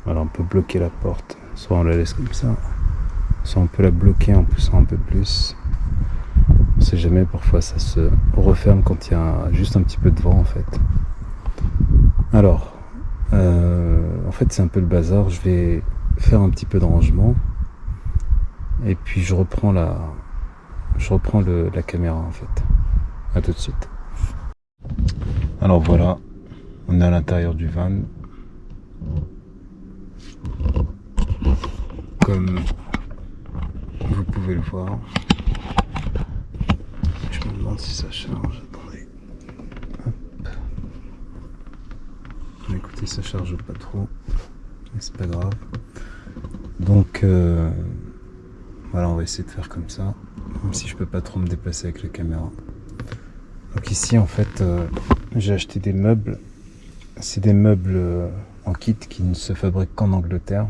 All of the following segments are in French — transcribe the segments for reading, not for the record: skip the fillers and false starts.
Voilà, on peut bloquer la porte, soit on la laisse comme ça, soit on peut la bloquer en poussant un peu plus. On sait jamais, parfois ça se referme quand il y a juste un petit peu de vent en fait. Alors, en fait c'est un peu le bazar, je vais faire un petit peu de rangement et puis je reprends la caméra en fait. À tout de suite. Alors voilà, on est à l'intérieur du van. Comme vous pouvez le voir, je me demande si ça charge. Attendez. Hop. Écoutez, ça charge pas trop, mais c'est pas grave. Donc voilà, on va essayer de faire comme ça, même si je peux pas trop me déplacer avec la caméra. Donc ici en fait, j'ai acheté des meubles. C'est des meubles en kit qui ne se fabriquent qu'en Angleterre.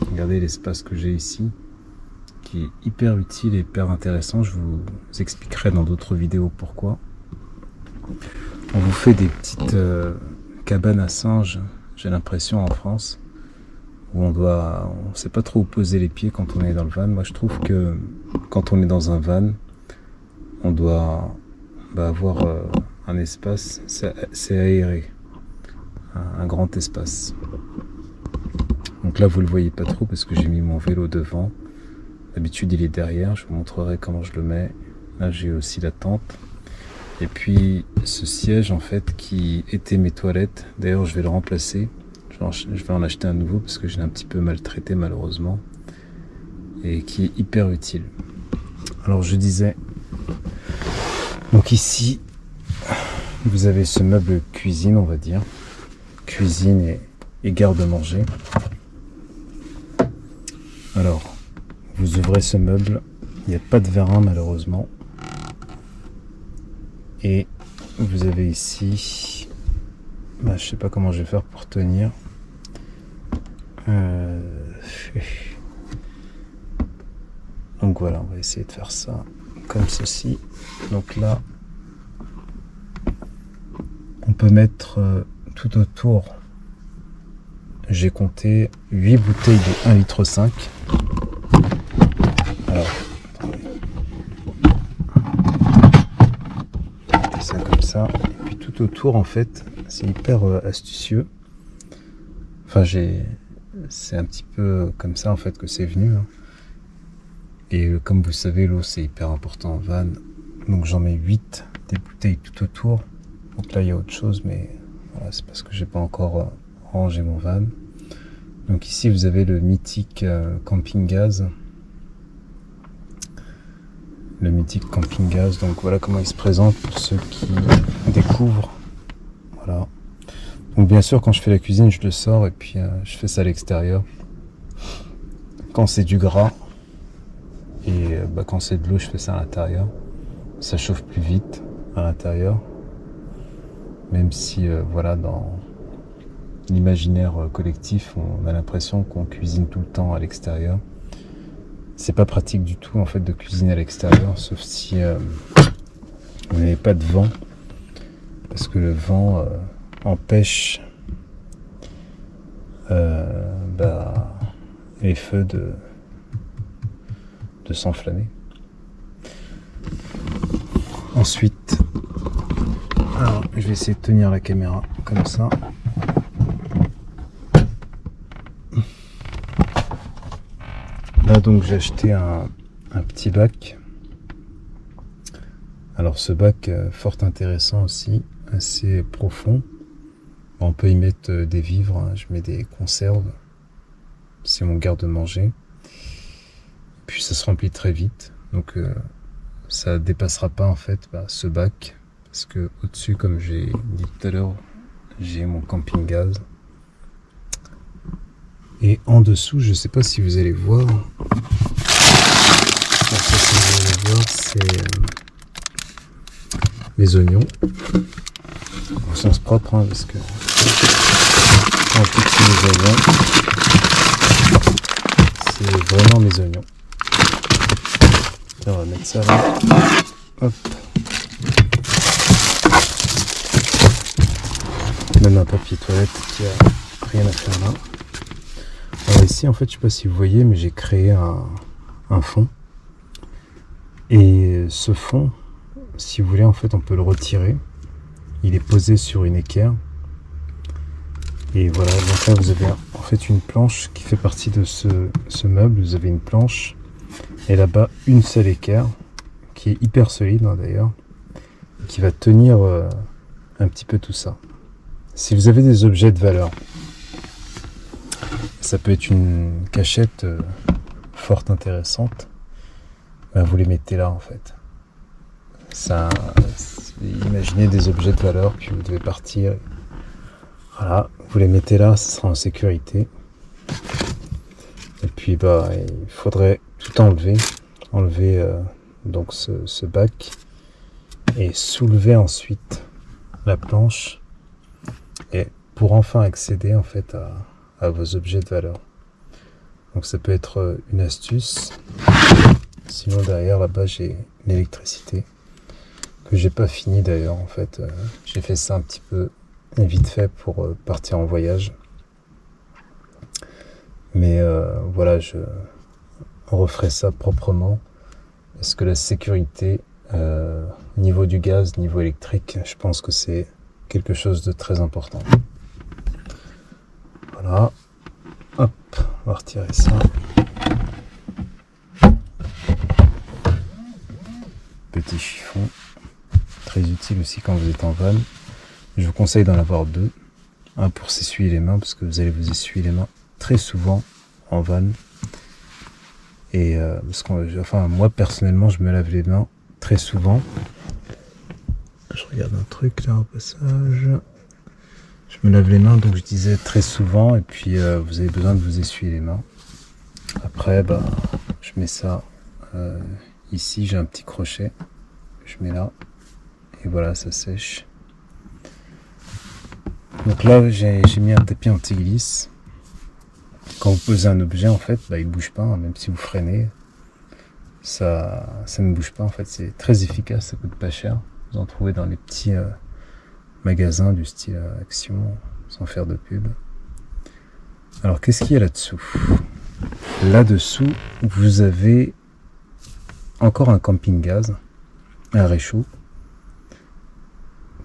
Regardez l'espace que j'ai ici, qui est hyper utile et hyper intéressant. Je vous expliquerai dans d'autres vidéos pourquoi. On vous fait des petites cabanes à singes, j'ai l'impression, en France, où on sait pas trop où poser les pieds quand on est dans le van. Moi je trouve que quand on est dans un van, on doit avoir un espace, c'est aéré, un grand espace. Donc là vous le voyez pas trop parce que j'ai mis mon vélo devant. D'habitude il est derrière, je vous montrerai comment je le mets. Là j'ai aussi la tente. Et puis ce siège en fait qui était mes toilettes, d'ailleurs je vais le remplacer. Je vais en acheter un nouveau parce que je l'ai un petit peu maltraité malheureusement. Et qui est hyper utile. Alors je disais, donc ici vous avez ce meuble cuisine, on va dire. Cuisine et garde-manger. Alors, vous ouvrez ce meuble, il n'y a pas de vérin malheureusement. Et vous avez ici, je sais pas comment je vais faire pour tenir. Donc voilà, on va essayer de faire ça comme ceci. Donc là, on peut mettre tout autour, j'ai compté 8 bouteilles de 1,5 litre. Alors, attendez. Ça comme ça. Et puis tout autour, en fait, c'est hyper astucieux. Enfin, c'est un petit peu comme ça, en fait, que c'est venu. Hein. Et comme vous savez, l'eau, c'est hyper important en van. Donc j'en mets 8, des bouteilles tout autour. Donc là, il y a autre chose, mais voilà, c'est parce que j'ai pas encore rangé mon van. Donc ici, vous avez le mythique camping gaz. Le mythique camping gaz. Donc voilà comment il se présente pour ceux qui découvrent. Voilà. Donc bien sûr, quand je fais la cuisine, je le sors et puis je fais ça à l'extérieur. Quand c'est du gras et quand c'est de l'eau, je fais ça à l'intérieur. Ça chauffe plus vite à l'intérieur. Même si, voilà, dans l'imaginaire collectif, on a l'impression qu'on cuisine tout le temps à l'extérieur. C'est pas pratique du tout, en fait, de cuisiner à l'extérieur, sauf si vous n'avez pas de vent, parce que le vent empêche les feux de s'enflammer. Ensuite, alors, je vais essayer de tenir la caméra comme ça. Là donc j'ai acheté un petit bac. Alors ce bac fort intéressant aussi, assez profond. On peut y mettre des vivres, hein. Je mets des conserves. C'est mon garde-manger. Puis ça se remplit très vite. Donc ça dépassera pas en fait ce bac. Parce que au-dessus, comme j'ai dit tout à l'heure, j'ai mon camping gaz. Et en dessous, je ne sais pas si vous allez voir. C'est mes oignons. Au sens propre, hein, parce que quand je dis que c'est mes oignons, c'est vraiment mes oignons. Et on va mettre ça là. Hop. Même un papier toilette qui a rien à faire là. Alors ici en fait je sais pas si vous voyez mais j'ai créé un fond. Et ce fond, si vous voulez en fait on peut le retirer. Il est posé sur une équerre. Et voilà, donc là vous avez en fait une planche qui fait partie de ce meuble. Vous avez une planche et là-bas une seule équerre qui est hyper solide hein, d'ailleurs, qui va tenir un petit peu tout ça. Si vous avez des objets de valeur, ça peut être une cachette fort intéressante, ben vous les mettez là en fait. Ça, imaginez des objets de valeur, puis vous devez partir. Voilà, vous les mettez là, ça sera en sécurité. Et puis bah il faudrait tout enlever, donc ce bac et soulever ensuite la planche et pour enfin accéder en fait à vos objets de valeur. Donc ça peut être une astuce. Sinon derrière là-bas j'ai l'électricité que j'ai pas fini d'ailleurs en fait. J'ai fait ça un petit peu vite fait pour partir en voyage. Mais voilà, je referai ça proprement parce que la sécurité niveau du gaz, niveau électrique, je pense que c'est quelque chose de très important. Voilà, hop, on va retirer ça. Petit chiffon, très utile aussi quand vous êtes en van. Je vous conseille d'en avoir deux. Un pour s'essuyer les mains, parce que vous allez vous essuyer les mains très souvent en van. Et parce enfin, moi personnellement, je me lave les mains très souvent. Je regarde un truc là au passage. Je me lave les mains, donc je disais très souvent. Et puis vous avez besoin de vous essuyer les mains. Après, bah, je mets ça ici. J'ai un petit crochet. Je mets là. Et voilà, ça sèche. Donc là, j'ai mis un tapis anti-glisse. Quand vous posez un objet, en fait, bah, il ne bouge pas, hein, même si vous freinez. Ça ne bouge pas, en fait. C'est très efficace, ça coûte pas cher. Vous en trouvez dans les petits magasins du style Action, sans faire de pub. Alors, qu'est-ce qu'il y a là-dessous? Là-dessous, vous avez encore un camping-gaz, un réchaud,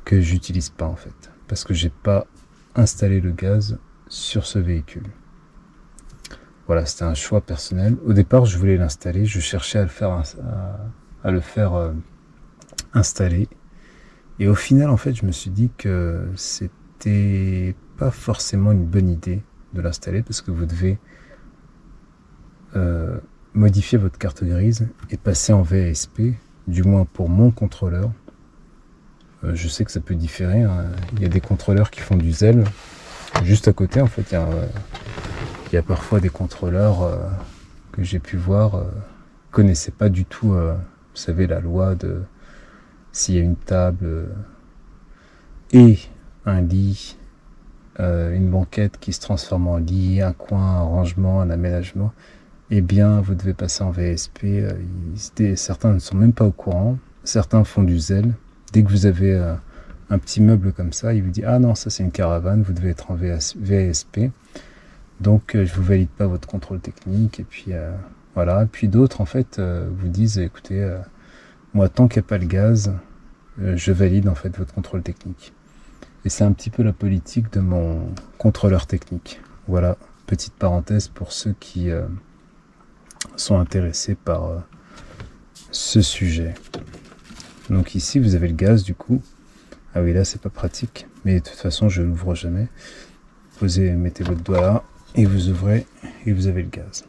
que j'utilise pas, en fait. Parce que j'ai pas installé le gaz sur ce véhicule. Voilà, c'était un choix personnel. Au départ, je voulais l'installer, je cherchais à le faire installer. Et au final, en fait, je me suis dit que c'était pas forcément une bonne idée de l'installer parce que vous devez modifier votre carte grise et passer en VASP, du moins pour mon contrôleur. Je sais que ça peut différer, hein. Il y a des contrôleurs qui font du zèle. Juste à côté, en fait, il y a parfois des contrôleurs que j'ai pu voir connaissaient pas du tout, vous savez, la loi de s'il y a une table et un lit, une banquette qui se transforme en lit, un coin, un rangement, un aménagement, eh bien, vous devez passer en VSP. Certains ne sont même pas au courant. Certains font du zèle. Dès que vous avez un petit meuble comme ça, il vous dit « Ah non, ça c'est une caravane, vous devez être en VSP. » Donc, je vous valide pas votre contrôle technique. Et puis, voilà. Et puis d'autres, en fait, vous disent « Écoutez, moi, tant qu'il n'y a pas le gaz, je valide en fait votre contrôle technique. » Et c'est un petit peu la politique de mon contrôleur technique. Voilà, petite parenthèse pour ceux qui sont intéressés par ce sujet. Donc ici, vous avez le gaz du coup. Ah oui, là, c'est pas pratique. Mais de toute façon, je l'ouvre jamais. Mettez votre doigt là et vous ouvrez et vous avez le gaz.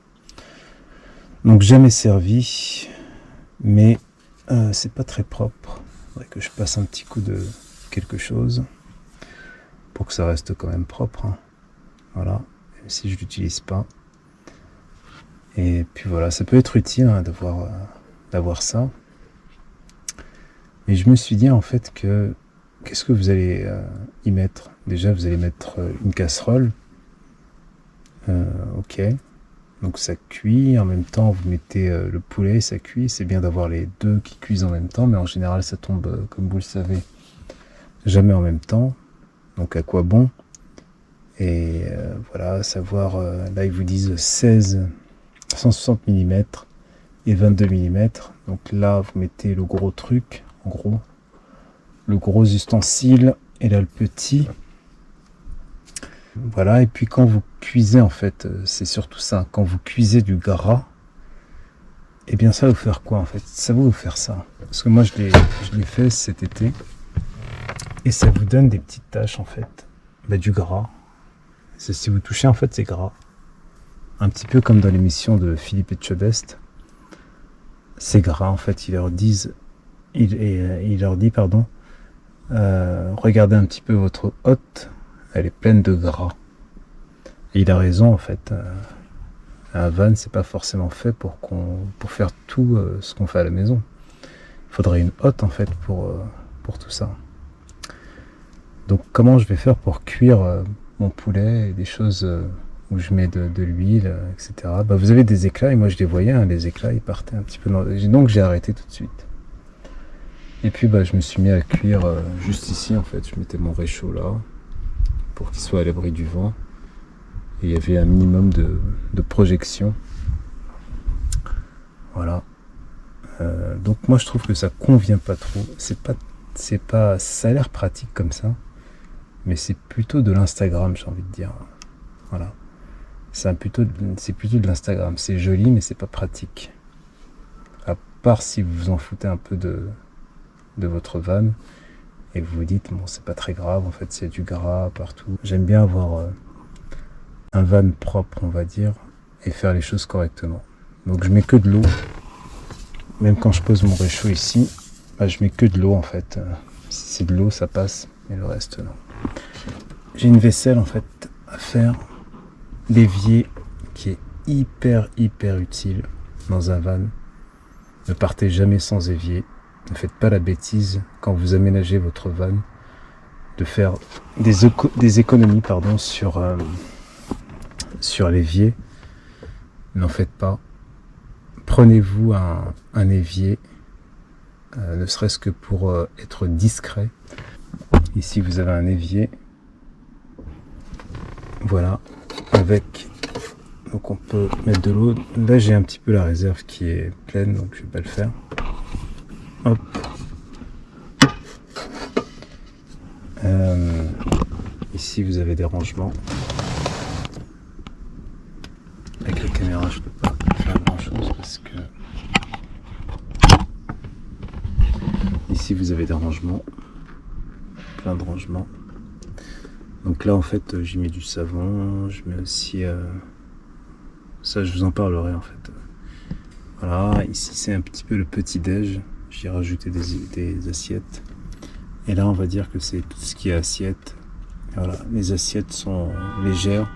Donc jamais servi, mais c'est pas très propre. Il faudrait que je passe un petit coup de quelque chose pour que ça reste quand même propre. Hein. Voilà, même si je l'utilise pas. Et puis voilà, ça peut être utile hein, d'avoir ça. Et je me suis dit en fait que qu'est-ce que vous allez y mettre? Déjà, vous allez mettre une casserole. Ok. Donc ça cuit, en même temps vous mettez le poulet, ça cuit. C'est bien d'avoir les deux qui cuisent en même temps, mais en général ça tombe, comme vous le savez, jamais en même temps. Donc à quoi bon? Et voilà, savoir, là ils vous disent 16, 160 mm et 22 mm. Donc là vous mettez le gros truc, en gros, le gros ustensile, et là le petit. Voilà, et puis quand vous cuisez, en fait, c'est surtout ça, quand vous cuisez du gras, et bien ça va vous faire quoi en fait? Ça va vous faire ça. Parce que moi je l'ai fait cet été, et ça vous donne des petites taches en fait, du gras. Si vous touchez en fait c'est gras. Un petit peu comme dans l'émission de Philippe Etchebest, c'est gras en fait, il leur dit pardon, regardez un petit peu votre hôte, elle est pleine de gras. Et il a raison en fait. Un van c'est pas forcément fait pour faire tout ce qu'on fait à la maison. Il faudrait une hotte en fait pour tout ça. Donc comment je vais faire pour cuire mon poulet et des choses où je mets de l'huile, etc. Vous avez des éclats, et moi je les voyais, hein, les éclats ils partaient un petit peu dans... Donc j'ai arrêté tout de suite. Et puis je me suis mis à cuire juste ici en fait. Je mettais mon réchaud là pour qu'il soit à l'abri du vent. Et il y avait un minimum de projection. Voilà. Donc moi je trouve que ça convient pas trop. C'est pas, ça a l'air pratique comme ça, mais c'est plutôt de l'Instagram, j'ai envie de dire. Voilà. C'est plutôt de l'Instagram. C'est joli, mais c'est pas pratique. À part si vous vous en foutez un peu de votre van et vous vous dites bon c'est pas très grave en fait, c'est du gras partout. J'aime bien avoir un van propre on va dire et faire les choses correctement. Donc je mets que de l'eau, même quand je pose mon réchaud ici, je mets que de l'eau en fait. Si c'est de l'eau ça passe, mais le reste non. J'ai une vaisselle en fait à faire, l'évier qui est hyper utile dans un van. Ne partez jamais sans évier. Ne faites pas la bêtise quand vous aménagez votre van de faire des économies sur l'évier. N'en faites pas. Prenez-vous un évier, ne serait-ce que pour être discret. Ici vous avez un évier, voilà, avec, donc on peut mettre de l'eau. Là j'ai un petit peu la réserve qui est pleine, donc je vais pas le faire. Hop. Ici vous avez des rangements. Avec la caméra je peux pas faire grand chose parce que ici vous avez des rangements, plein de rangements. Donc là en fait j'y mets du savon, je mets aussi ça je vous en parlerai en fait. Voilà, ici c'est un petit peu le petit déj, j'ai rajouté des assiettes. Et là on va dire que c'est tout ce qui est assiette. Voilà, les assiettes sont légères.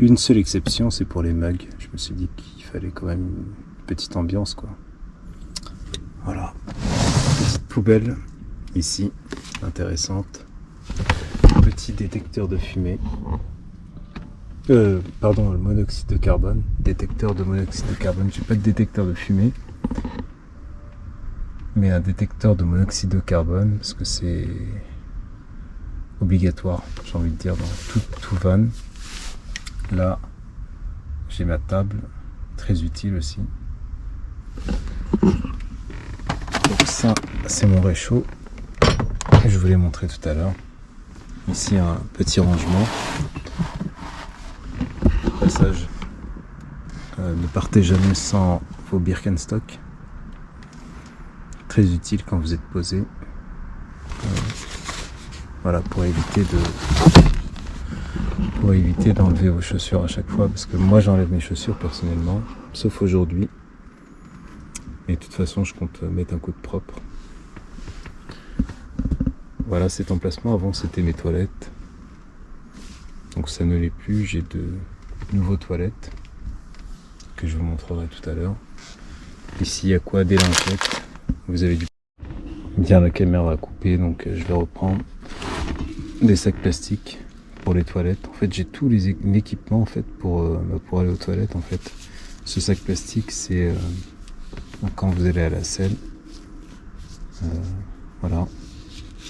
Une seule exception, c'est pour les mugs. Je me suis dit qu'il fallait quand même une petite ambiance quoi. Voilà, petite poubelle ici, intéressante. Petit détecteur de fumée. Pardon, le monoxyde de carbone. Détecteur de monoxyde de carbone. J'ai pas de détecteur de fumée, mais un détecteur de monoxyde de carbone parce que c'est obligatoire, j'ai envie de dire, dans tout van. Là, j'ai ma table, très utile aussi. Donc ça, c'est mon réchaud. Je vous l'ai montré tout à l'heure. Ici, un petit rangement. Au passage, ne partez jamais sans vos Birkenstock. Très utile quand vous êtes posé. Voilà, pour éviter d'enlever vos chaussures à chaque fois, parce que moi j'enlève mes chaussures personnellement, sauf aujourd'hui. Et de toute façon, je compte mettre un coup de propre. Voilà cet emplacement. Avant, c'était mes toilettes. Donc ça ne l'est plus. J'ai de nouveaux toilettes que je vous montrerai tout à l'heure. Ici, il y a quoi? Des lingettes. Vous avez bien la caméra à couper, donc je vais reprendre. Des sacs plastiques pour les toilettes. En fait, j'ai tout l'équipement en fait pour aller aux toilettes. En fait, ce sac plastique, c'est quand vous allez à la selle. Voilà,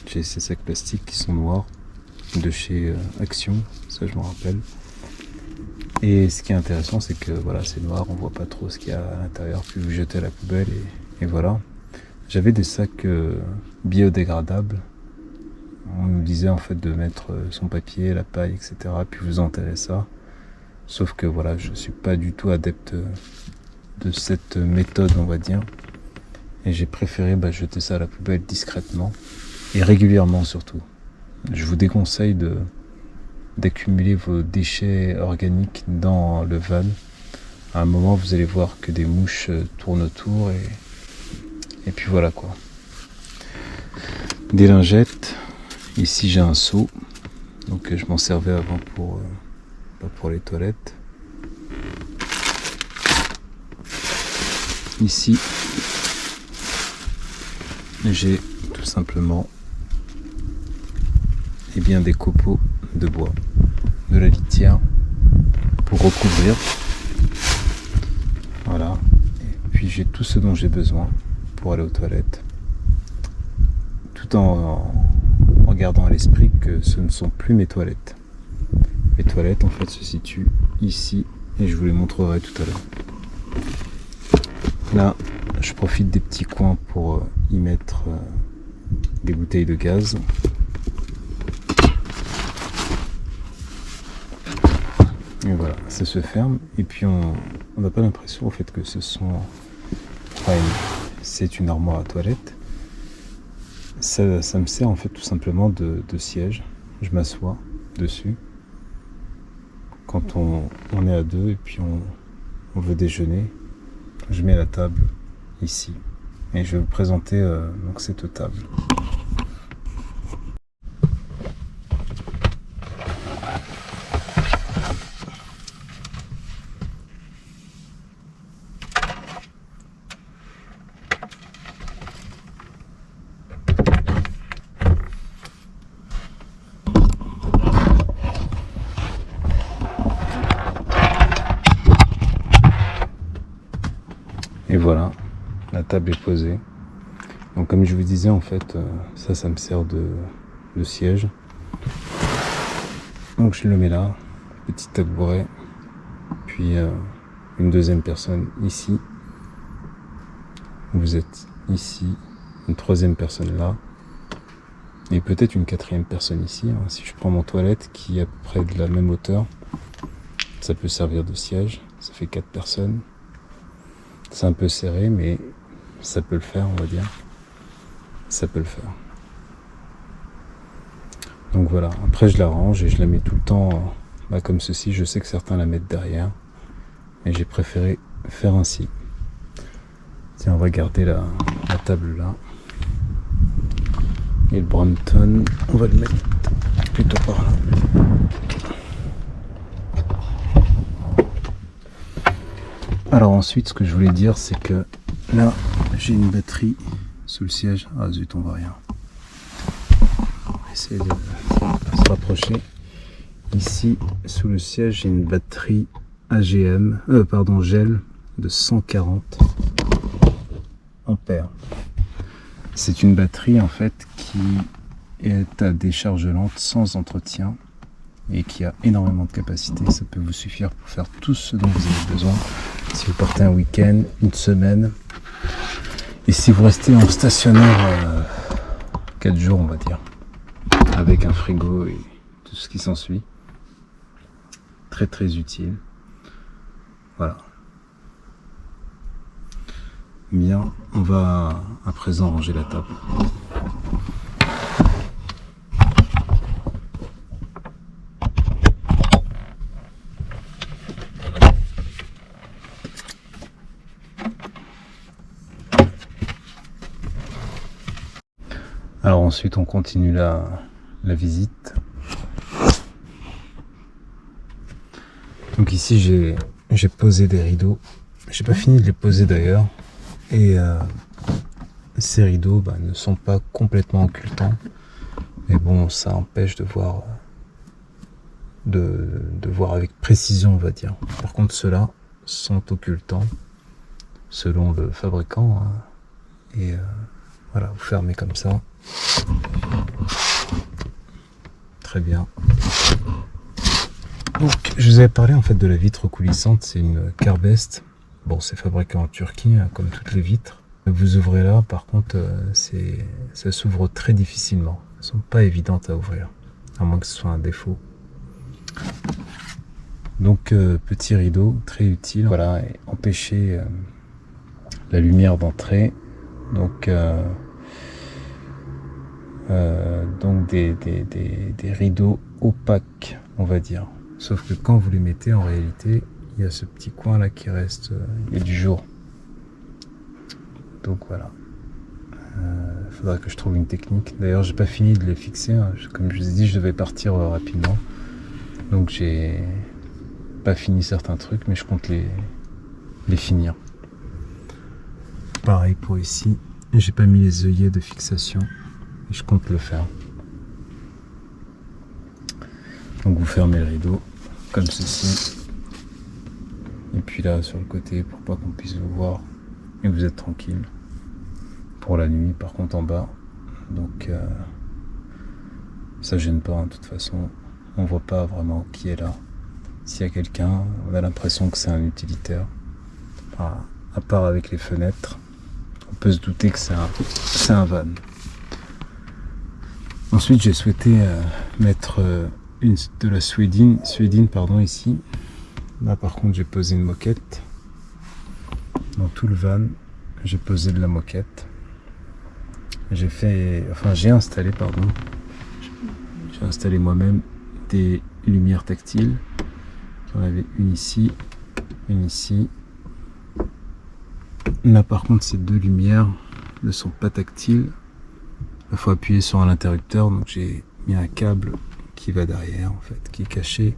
j'ai ces sacs plastiques qui sont noirs de chez Action, ça je m'en rappelle. Et ce qui est intéressant, c'est que voilà, c'est noir, on voit pas trop ce qu'il y a à l'intérieur, puis vous jetez à la poubelle et voilà. J'avais des sacs biodégradables. On nous disait en fait de mettre son papier, la paille, etc. Puis vous enterrez ça. Sauf que voilà, je suis pas du tout adepte de cette méthode, on va dire. Et j'ai préféré jeter ça à la poubelle discrètement et régulièrement surtout. Je vous déconseille d'accumuler vos déchets organiques dans le van. À un moment, vous allez voir que des mouches tournent autour et puis voilà quoi. Des lingettes. Ici j'ai un seau, donc je m'en servais avant pour les toilettes. Ici j'ai tout simplement des copeaux de bois, de la litière pour recouvrir. Voilà. Et puis j'ai tout ce dont j'ai besoin pour aller aux toilettes, tout en gardant à l'esprit que ce ne sont plus mes toilettes. Mes toilettes en fait se situent ici et je vous les montrerai tout à l'heure. Là, je profite des petits coins pour y mettre des bouteilles de gaz. Et voilà, ça se ferme et puis on n'a pas l'impression en fait que c'est une armoire à toilette. Ça me sert en fait tout simplement de siège. Je m'assois dessus quand on est à deux et puis on veut déjeuner. Je mets la table ici et je vais vous présenter donc cette table. Et voilà, la table est posée. Donc comme je vous disais en fait, ça me sert de siège. Donc je le mets là, petit tabouret, puis une deuxième personne ici. Vous êtes ici, une troisième personne là, et peut-être une quatrième personne ici. Si je prends mon toilette qui est à peu près de la même hauteur, ça peut servir de siège, ça fait 4 personnes. C'est un peu serré, mais ça peut le faire, on va dire. Ça peut le faire. Donc voilà, après je la range et je la mets tout le temps comme ceci. Je sais que certains la mettent derrière, mais j'ai préféré faire ainsi. Tiens, on va garder la table là. Et le Brampton, on va le mettre plutôt par là. Alors ensuite, ce que je voulais dire, c'est que là, j'ai une batterie sous le siège. Ah zut, on voit rien. On va essayer de se rapprocher. Ici, sous le siège, j'ai une batterie gel de 140 ampères. C'est une batterie en fait qui est à décharge lente sans entretien et qui a énormément de capacité. Ça peut vous suffire pour faire tout ce dont vous avez besoin. Si vous partez un week-end, une semaine, et si vous restez en stationnaire 4 jours, on va dire, avec un frigo et tout ce qui s'ensuit. Très très utile. Voilà. Bien, on va à présent ranger la table. Alors ensuite on continue la visite. Donc ici j'ai posé des rideaux. J'ai pas fini de les poser d'ailleurs. Et ces rideaux ne sont pas complètement occultants. Mais bon, ça empêche de voir de voir avec précision, on va dire. Par contre, ceux-là sont occultants selon le fabricant, hein. Et voilà, vous fermez comme ça. Très bien. Donc, je vous avais parlé en fait de la vitre coulissante, c'est une Carbest. Bon, c'est fabriqué en Turquie, hein, comme toutes les vitres. Vous ouvrez là, par contre, ça s'ouvre très difficilement. Elles sont pas évidentes à ouvrir, à moins que ce soit un défaut. Donc, petit rideau, très utile. Voilà, et empêcher la lumière d'entrer. Donc, des rideaux opaques, on va dire. Sauf que quand vous les mettez, en réalité, il y a ce petit coin là qui reste, il y a du jour. Donc voilà. Il faudra que je trouve une technique. D'ailleurs, j'ai pas fini de les fixer, hein. Comme je vous ai dit, je devais partir rapidement. Donc j'ai pas fini certains trucs, mais je compte les finir. Pareil pour ici. J'ai pas mis les œillets de fixation. Et je compte le faire. Donc vous fermez le rideau comme ceci. Et puis là sur le côté pour pas qu'on puisse vous voir. Et vous êtes tranquille. Pour la nuit, par contre en bas. Donc ça gêne pas, hein, de toute façon. On voit pas vraiment qui est là. S'il y a quelqu'un, on a l'impression que c'est un utilitaire. Enfin, à part avec les fenêtres, on peut se douter que c'est un van. Ensuite, j'ai souhaité mettre de la suédine ici. Là, par contre, j'ai posé une moquette. Dans tout le van, j'ai posé de la moquette. J'ai installé moi-même des lumières tactiles. J'en avais une ici. Là, par contre, ces deux lumières ne sont pas tactiles. Il faut appuyer sur un interrupteur, donc j'ai mis un câble qui va derrière, en fait, qui est caché.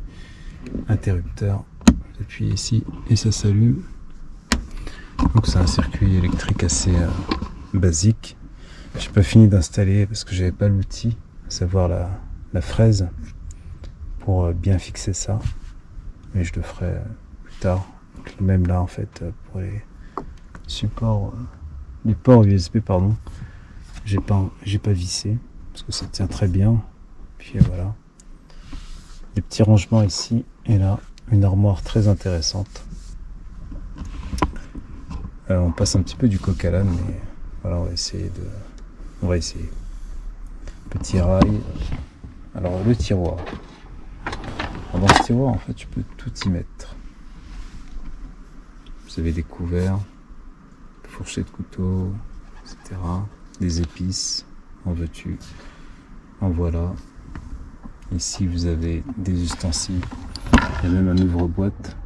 Interrupteur, j'appuie ici et ça s'allume. Donc c'est un circuit électrique assez basique. J'ai pas fini d'installer parce que j'avais pas l'outil, à savoir la fraise, pour bien fixer ça. Mais je le ferai plus tard. Donc, même là, en fait, pour les supports, les ports USB, pardon. J'ai pas vissé parce que ça tient très bien. Puis voilà, des petits rangements ici et là, une armoire très intéressante. On passe un petit peu du coq à l'âne, mais voilà, on va essayer. Petit rail. Alors le tiroir. Dans ce tiroir, en fait, tu peux tout y mettre. Vous avez des couverts, fourchettes, couteaux, etc. Des épices, en veux-tu, en voilà. Ici vous avez des ustensiles, il y a même un ouvre-boîte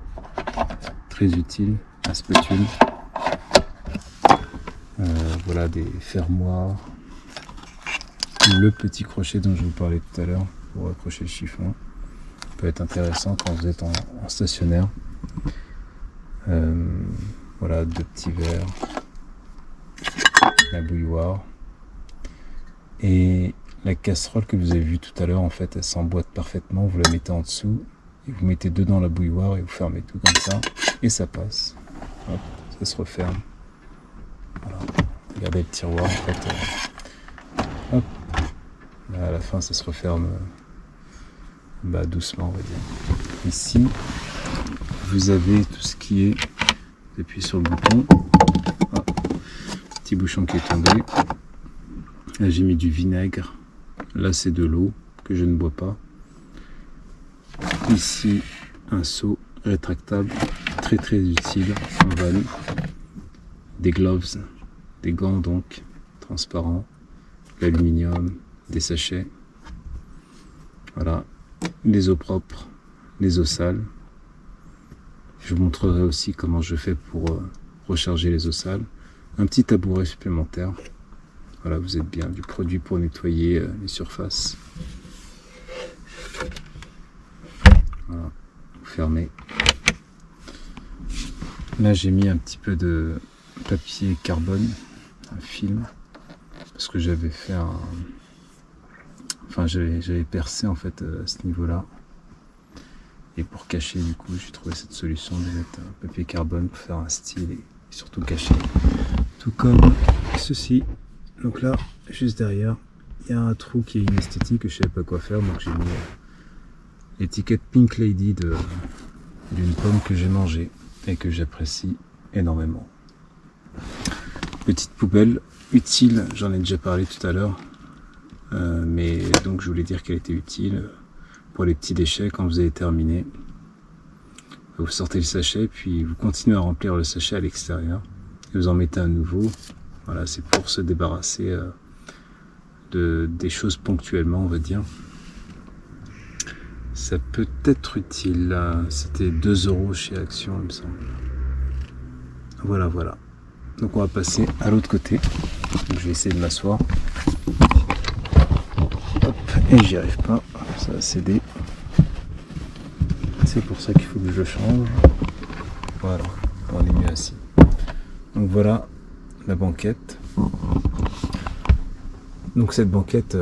très utile, un spatule. Voilà des fermoirs, le petit crochet dont je vous parlais tout à l'heure pour accrocher le chiffon, ça peut être intéressant quand vous êtes en stationnaire. Voilà, deux petits verres, la bouilloire et la casserole que vous avez vue tout à l'heure, en fait elle s'emboîte parfaitement. Vous la mettez en dessous et vous mettez dedans la bouilloire et vous fermez tout comme ça et ça passe. Hop, ça se referme. Voilà. Regardez le tiroir, en fait, hop, là à la fin ça se referme doucement, on va dire. Ici vous avez tout ce qui est, vous appuyez sur le bouton. Hop, petit bouchon qui est tombé. Là j'ai mis du vinaigre, là c'est de l'eau que je ne bois pas. Ici un seau rétractable très très utile en van. Des gloves, des gants donc transparents, l'aluminium, des sachets. Voilà, les eaux propres, les eaux sales. Je vous montrerai aussi comment je fais pour recharger les eaux sales. Un petit tabouret supplémentaire. Voilà, vous êtes bien, du produit pour nettoyer les surfaces. Voilà, vous fermez. Là, j'ai mis un petit peu de papier carbone, un film, parce que j'avais fait j'avais percé en fait à ce niveau-là. Et pour cacher, du coup, j'ai trouvé cette solution de mettre un papier carbone pour faire un style et surtout cacher. Tout comme ceci. Donc là, juste derrière, il y a un trou qui est inesthétique que je savais pas quoi faire, donc j'ai mis l'étiquette Pink Lady d'une pomme que j'ai mangée et que j'apprécie énormément. Petite poubelle utile, j'en ai déjà parlé tout à l'heure, mais donc je voulais dire qu'elle était utile pour les petits déchets. Quand vous avez terminé, vous sortez le sachet, puis vous continuez à remplir le sachet à l'extérieur et vous en mettez un nouveau. Voilà, c'est pour se débarrasser des choses ponctuellement, on va dire. Ça peut être utile. C'était 2 € chez Action, il me semble. Voilà, voilà. Donc on va passer à l'autre côté. Donc, je vais essayer de m'asseoir. Hop, et j'y arrive pas. Ça va céder. C'est pour ça qu'il faut que je le change. Voilà, on est mieux assis. Donc voilà la banquette. Donc cette banquette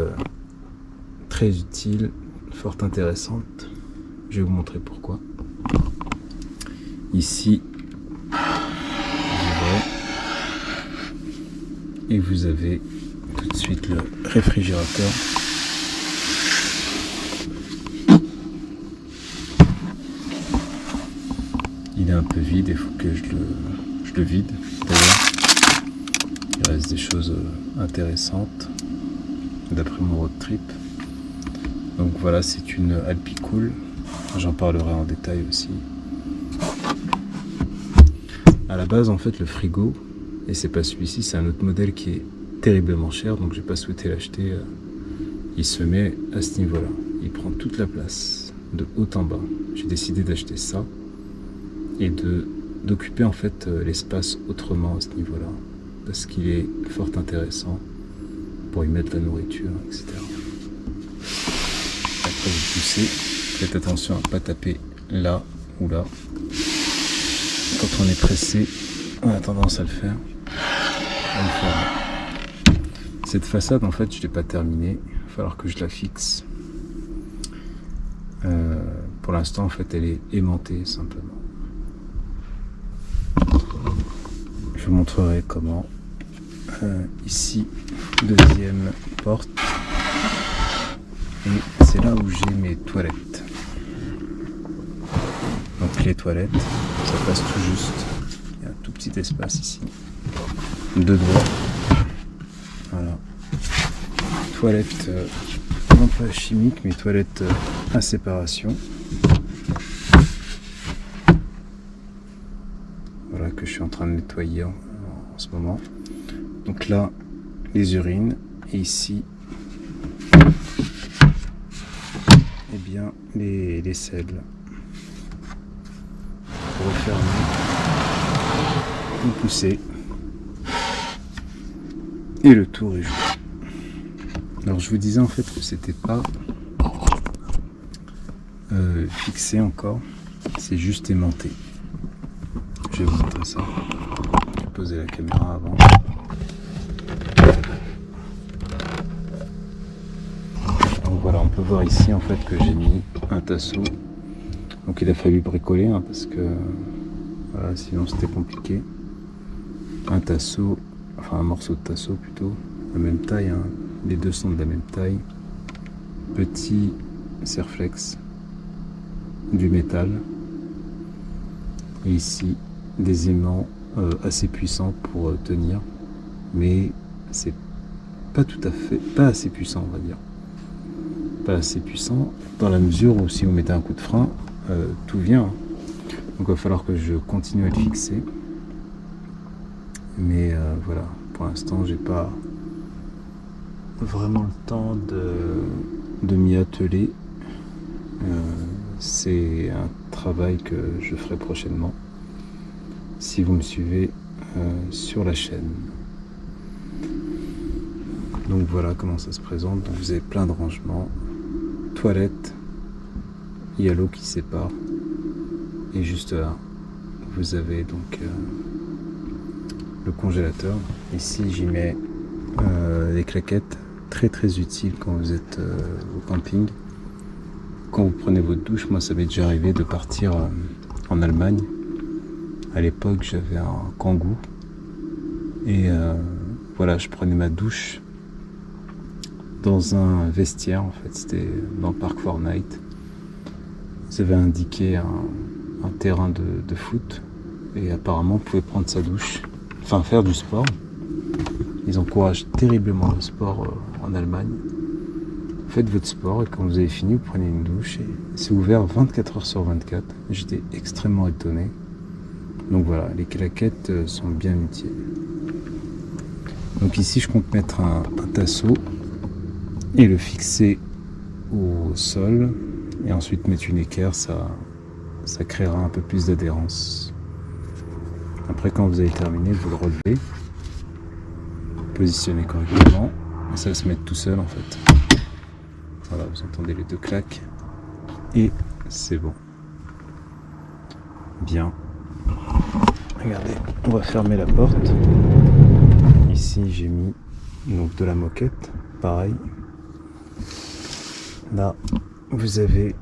très utile, fort intéressante. Je vais vous montrer pourquoi. Ici, et vous avez tout de suite le réfrigérateur. Il est un peu vide, il faut que je le vide. D'ailleurs, il reste des choses intéressantes d'après mon road trip. Donc voilà, c'est une Alpicool. J'en parlerai en détail aussi. À la base, en fait, le frigo, et c'est pas celui-ci, c'est un autre modèle qui est terriblement cher, donc j'ai pas souhaité l'acheter. Il se met à ce niveau-là. Il prend toute la place, de haut en bas. J'ai décidé d'acheter ça et d'occuper en fait l'espace autrement à ce niveau-là, parce qu'il est fort intéressant pour y mettre la nourriture, etc. Après vous poussez, faites attention à ne pas taper là ou là. Quand on est pressé, on a tendance à le faire. Cette façade, en fait, je ne l'ai pas terminée. Il va falloir que je la fixe. Pour l'instant, en fait, elle est aimantée simplement. Je vous montrerai comment. Ici, deuxième porte. Et c'est là où j'ai mes toilettes. Donc les toilettes, ça passe tout juste. Il y a un tout petit espace ici. 2 doigts. Voilà. Toilettes, non pas chimiques, mais toilettes à séparation. Voilà que je suis en train de nettoyer en ce moment. Donc là, les urines. Et ici, eh bien, les selles. Pour refermer, vous poussez. Et le tour est joué. Alors je vous disais en fait que c'était pas fixé encore, c'est juste aimanté. Je vais vous montrer ça. Je vais poser la caméra avant. Donc voilà, on peut voir ici en fait que j'ai mis un tasseau. Donc il a fallu bricoler parce que voilà, sinon c'était compliqué. Un tasseau, enfin un morceau de tasseau plutôt, la même taille, les deux sont de la même taille. Petit serflex, du métal. Et ici des aimants assez puissants pour tenir, mais c'est pas tout à fait, pas assez puissant on va dire. Pas assez puissant dans la mesure où si vous mettez un coup de frein, tout vient. Donc il va falloir que je continue à le fixer. Mais voilà, pour l'instant j'ai pas vraiment le temps de m'y atteler. C'est un travail que je ferai prochainement si vous me suivez sur la chaîne. Donc voilà comment ça se présente. Donc vous avez plein de rangements, toilettes, il y a l'eau qui sépare et juste là vous avez donc le congélateur. Ici j'y mets des claquettes, très très utiles quand vous êtes au camping. quand vous prenez votre douche, moi ça m'est déjà arrivé de partir en Allemagne. À l'époque j'avais un Kangoo et voilà, je prenais ma douche dans un vestiaire, en fait c'était dans le parc Fortnite. Ils avaient indiqué un terrain de foot et apparemment on pouvait prendre sa douche, enfin faire du sport. Ils encouragent terriblement le sport en Allemagne. Faites votre sport et quand vous avez fini, vous prenez une douche et c'est ouvert 24 heures sur 24. J'étais extrêmement étonné. Donc voilà, les claquettes sont bien utiles. Donc ici, je compte mettre un tasseau et le fixer au sol et ensuite mettre une équerre, ça créera un peu plus d'adhérence. Après, quand vous avez terminé, vous le relevez, positionnez correctement et ça va se mettre tout seul en fait. Voilà, vous entendez les deux claques et c'est bon. Bien. Regardez, on va fermer la porte. Ici j'ai mis donc de la moquette, pareil. Là vous avez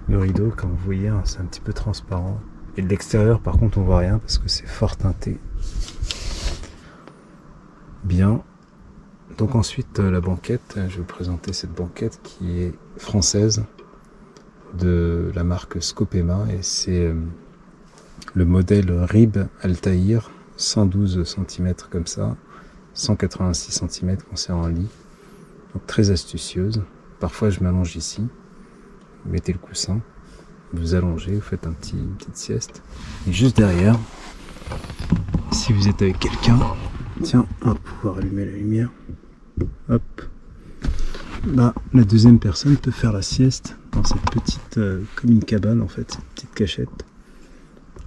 le rideau, comme vous voyez, hein, c'est un petit peu transparent. Et de l'extérieur par contre on voit rien parce que c'est fort teinté. Bien. Donc ensuite la banquette, je vais vous présenter cette banquette qui est française de la marque Scopema et c'est le modèle Rib Altaïr, 112 cm comme ça, 186 cm quand c'est en lit, donc très astucieuse. Parfois je m'allonge ici, vous mettez le coussin, vous allongez, vous faites une petite sieste, et juste derrière, si vous êtes avec quelqu'un, tiens, on va pouvoir allumer la lumière. Hop. Là, la deuxième personne peut faire la sieste dans cette petite, comme une cabane en fait, cette petite cachette.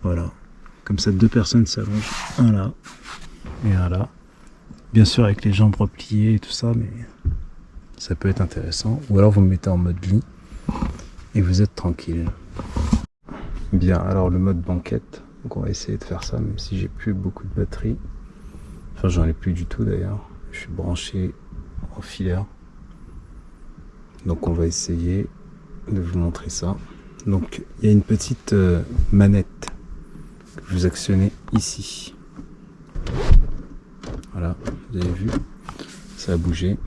Voilà. Comme ça, deux personnes s'allongent, un là et un là. Bien sûr avec les jambes repliées et tout ça, mais ça peut être intéressant. Ou alors vous me mettez en mode lit et vous êtes tranquille. Bien, alors le mode banquette. Donc on va essayer de faire ça, même si j'ai plus beaucoup de batterie. Enfin, j'en ai plus du tout d'ailleurs. Je suis branché en filaire. Donc on va essayer de vous montrer ça. Donc il y a une petite manette que vous actionnez ici. Voilà, vous avez vu, ça a bougé.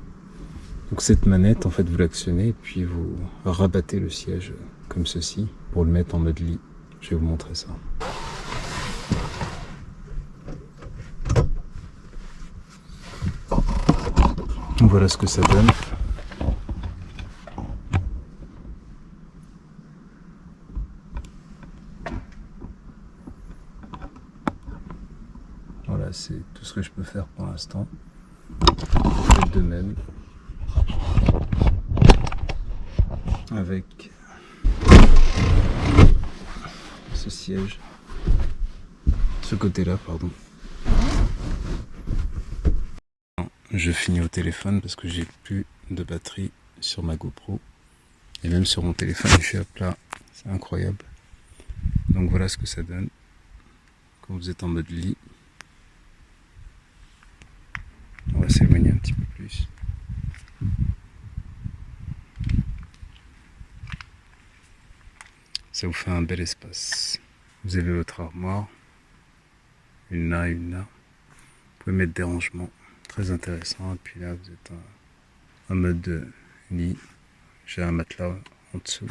Donc cette manette, en fait, vous l'actionnez et puis vous rabattez le siège comme ceci pour le mettre en mode lit. Je vais vous montrer ça. Donc voilà ce que ça donne. Voilà, c'est tout ce que je peux faire pour l'instant. Vous faites de même avec ce siège, ce côté-là, pardon. Je finis au téléphone parce que j'ai plus de batterie sur ma GoPro et même sur mon téléphone je suis à plat, c'est incroyable. Donc voilà ce que ça donne quand vous êtes en mode lit. On va s'éloigner un petit peu plus. Ça vous fait un bel espace. Vous avez votre armoire, une là, une là. Vous pouvez mettre des rangements, très intéressant. Et puis là, vous êtes en mode lit. J'ai un matelas en dessous,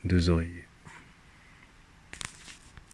deux oreillers.